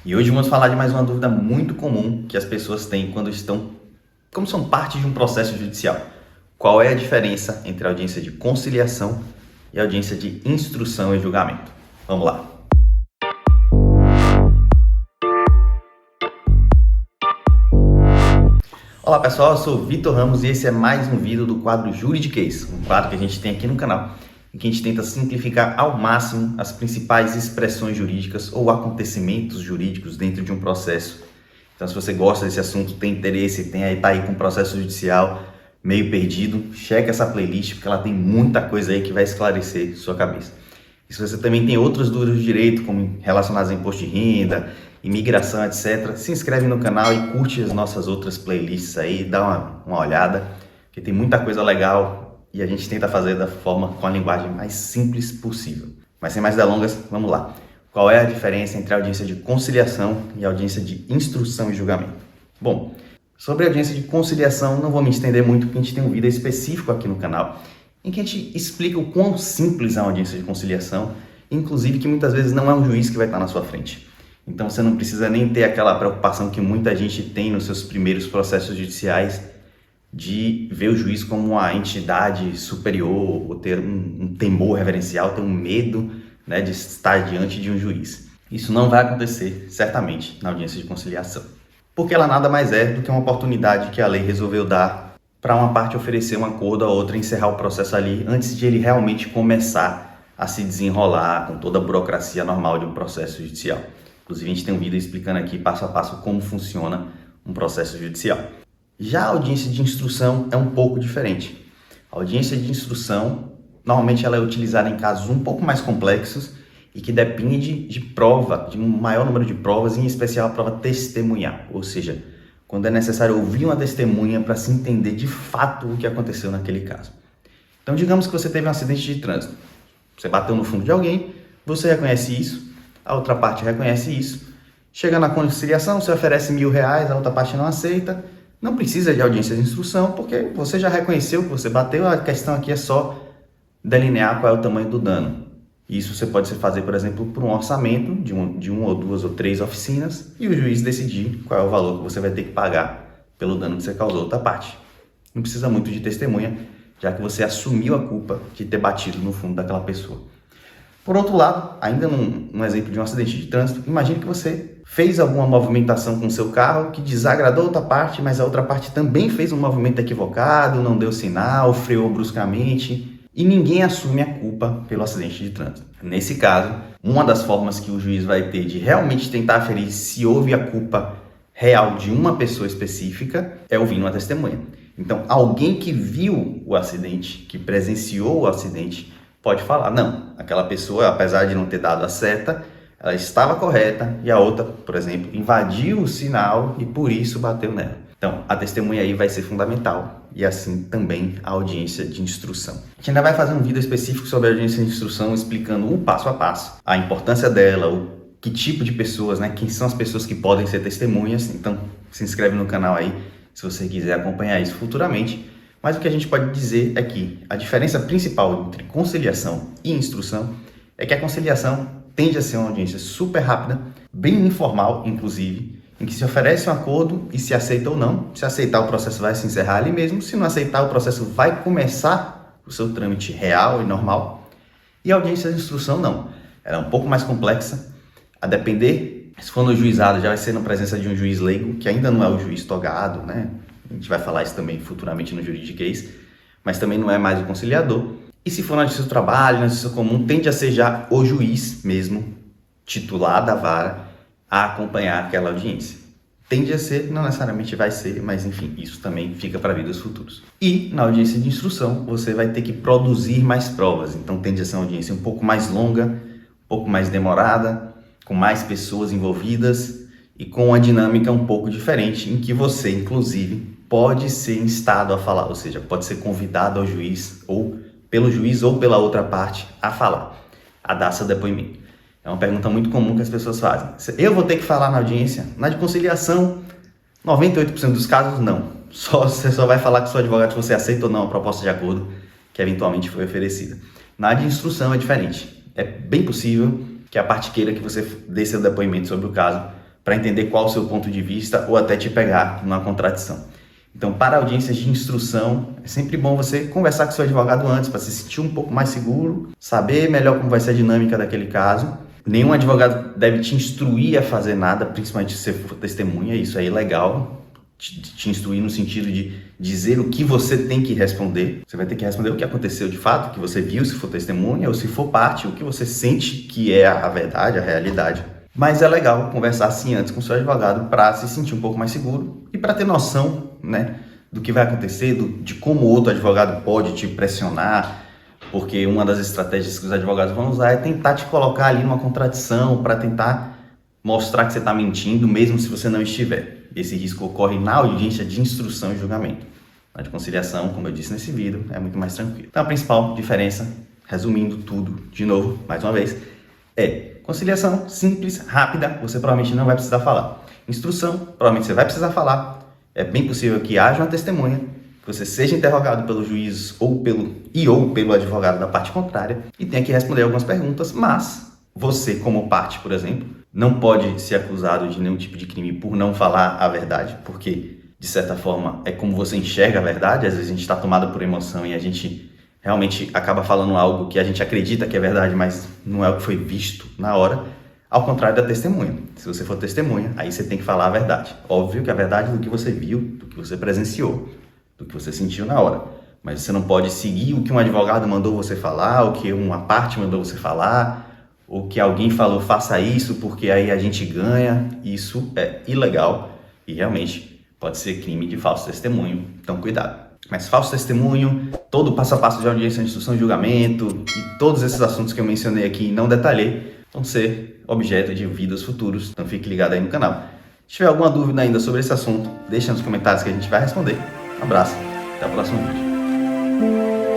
E hoje vamos falar de mais uma dúvida muito comum que as pessoas têm como são parte de um processo judicial. Qual é a diferença entre a audiência de conciliação e a audiência de instrução e julgamento? Vamos lá. Olá pessoal, eu sou o Vitor Ramos e esse é mais um vídeo do quadro Juridiquês, um quadro que a gente tem aqui no canal, em que a gente tenta simplificar ao máximo as principais expressões jurídicas ou acontecimentos jurídicos dentro de um processo. Então, se você gosta desse assunto, tem interesse, tá aí com um processo judicial meio perdido, checa essa playlist porque ela tem muita coisa aí que vai esclarecer sua cabeça. E se você também tem outras dúvidas de direito, como relacionadas a imposto de renda, imigração, etc., se inscreve no canal e curte as nossas outras playlists aí, dá uma olhada, que tem muita coisa legal e a gente tenta fazer com a linguagem mais simples possível. Mas sem mais delongas, vamos lá. Qual é a diferença entre a audiência de conciliação e a audiência de instrução e julgamento? Bom, sobre a audiência de conciliação não vou me estender muito porque a gente tem um vídeo específico aqui no canal em que a gente explica o quão simples é uma audiência de conciliação, inclusive que muitas vezes não é um juiz que vai estar na sua frente. Então você não precisa nem ter aquela preocupação que muita gente tem nos seus primeiros processos judiciais de ver o juiz como uma entidade superior, ou ter um temor reverencial, ter um medo, né, de estar diante de um juiz. Isso não vai acontecer, certamente, na audiência de conciliação. Porque ela nada mais é do que uma oportunidade que a lei resolveu dar para uma parte oferecer um acordo a outra, encerrar o processo ali, antes de ele realmente começar a se desenrolar com toda a burocracia normal de um processo judicial. Inclusive, a gente tem um vídeo explicando aqui passo a passo como funciona um processo judicial. Já a audiência de instrução é um pouco diferente. A audiência de instrução, normalmente ela é utilizada em casos um pouco mais complexos e que depende de prova, de um maior número de provas, em especial a prova testemunhal. Ou seja, quando é necessário ouvir uma testemunha para se entender de fato o que aconteceu naquele caso. Então, digamos que você teve um acidente de trânsito. Você bateu no fundo de alguém, você reconhece isso, a outra parte reconhece isso, chega na conciliação, você oferece R$1.000, a outra parte não aceita, não precisa de audiência de instrução, porque você já reconheceu que você bateu, a questão aqui é só delinear qual é o tamanho do dano. Isso você pode fazer, por exemplo, por um orçamento de uma ou duas ou três oficinas e o juiz decidir qual é o valor que você vai ter que pagar pelo dano que você causou a outra parte. Não precisa muito de testemunha, já que você assumiu a culpa de ter batido no fundo daquela pessoa. Por outro lado, ainda num exemplo de um acidente de trânsito, imagine que você fez alguma movimentação com o seu carro que desagradou a outra parte, mas a outra parte também fez um movimento equivocado, não deu sinal, freou bruscamente e ninguém assume a culpa pelo acidente de trânsito. Nesse caso, uma das formas que o juiz vai ter de realmente tentar aferir se houve a culpa real de uma pessoa específica é ouvindo uma testemunha. Então, alguém que viu o acidente, que presenciou o acidente, pode falar, não, aquela pessoa, apesar de não ter dado a seta, ela estava correta e a outra, por exemplo, invadiu o sinal e por isso bateu nela. Então, a testemunha aí vai ser fundamental e assim também a audiência de instrução. A gente ainda vai fazer um vídeo específico sobre a audiência de instrução explicando o passo a passo, a importância dela, que tipo de pessoas, né, quem são as pessoas que podem ser testemunhas. Então, se inscreve no canal aí se você quiser acompanhar isso futuramente. Mas o que a gente pode dizer é que a diferença principal entre conciliação e instrução é que a conciliação tende a ser uma audiência super rápida, bem informal, inclusive, em que se oferece um acordo e se aceita ou não. Se aceitar, o processo vai se encerrar ali mesmo. Se não aceitar, o processo vai começar o seu trâmite real e normal. E a audiência de instrução não. Ela é um pouco mais complexa, a depender, se for no juizado, já vai ser na presença de um juiz leigo, que ainda não é o juiz togado, né? A gente vai falar isso também futuramente no juridiquês, mas também não é mais o conciliador. E se for na justiça do trabalho, na justiça comum, tende a ser já o juiz mesmo, titular da vara, a acompanhar aquela audiência. Tende a ser, não necessariamente vai ser, mas enfim, isso também fica para vídeos futuros. E na audiência de instrução, você vai ter que produzir mais provas, então tende a ser uma audiência um pouco mais longa, um pouco mais demorada, com mais pessoas envolvidas e com uma dinâmica um pouco diferente, em que você, inclusive, pode ser instado a falar, ou seja, pode ser convidado ao juiz, ou pelo juiz ou pela outra parte, a falar, a dar seu depoimento. É uma pergunta muito comum que as pessoas fazem. Eu vou ter que falar na audiência? Na de conciliação, 98% dos casos, não. Você só vai falar com o seu advogado se você aceita ou não a proposta de acordo que eventualmente foi oferecida. Na área de instrução é diferente. É bem possível que a parte queira que você dê seu depoimento sobre o caso, para entender qual o seu ponto de vista ou até te pegar numa contradição. Então, para audiências de instrução, é sempre bom você conversar com seu advogado antes, para se sentir um pouco mais seguro, saber melhor como vai ser a dinâmica daquele caso. Nenhum advogado deve te instruir a fazer nada, principalmente se você for testemunha, isso é ilegal. Te instruir no sentido de dizer o que você tem que responder. Você vai ter que responder o que aconteceu de fato, o que você viu se for testemunha, ou se for parte, o que você sente que é a verdade, a realidade. Mas é legal conversar assim antes com o seu advogado para se sentir um pouco mais seguro e para ter noção, né, do que vai acontecer, de como outro advogado pode te pressionar, porque uma das estratégias que os advogados vão usar é tentar te colocar ali numa contradição para tentar mostrar que você está mentindo, mesmo se você não estiver. Esse risco ocorre na audiência de instrução e julgamento. Na de conciliação, como eu disse nesse vídeo, é muito mais tranquilo. Então a principal diferença, resumindo tudo de novo, mais uma vez, é conciliação simples, rápida, você provavelmente não vai precisar falar. Instrução, provavelmente você vai precisar falar. É bem possível que haja uma testemunha, que você seja interrogado pelo juiz ou pelo advogado da parte contrária e tenha que responder algumas perguntas, mas você, como parte, por exemplo, não pode ser acusado de nenhum tipo de crime por não falar a verdade, porque, de certa forma, é como você enxerga a verdade. Às vezes a gente está tomado por emoção e a gente realmente acaba falando algo que a gente acredita que é verdade, mas não é o que foi visto na hora, ao contrário da testemunha. Se você for testemunha, aí você tem que falar a verdade. Óbvio que a verdade é do que você viu, do que você presenciou, do que você sentiu na hora. Mas você não pode seguir o que um advogado mandou você falar, o que uma parte mandou você falar, ou que alguém falou, faça isso, porque aí a gente ganha. Isso é ilegal e realmente pode ser crime de falso testemunho. Então, cuidado. Mas falso testemunho, todo o passo a passo de audiência, instrução e julgamento e todos esses assuntos que eu mencionei aqui e não detalhei vão ser objeto de vídeos futuros. Então fique ligado aí no canal. Se tiver alguma dúvida ainda sobre esse assunto, deixa nos comentários que a gente vai responder. Um abraço, até o próximo vídeo.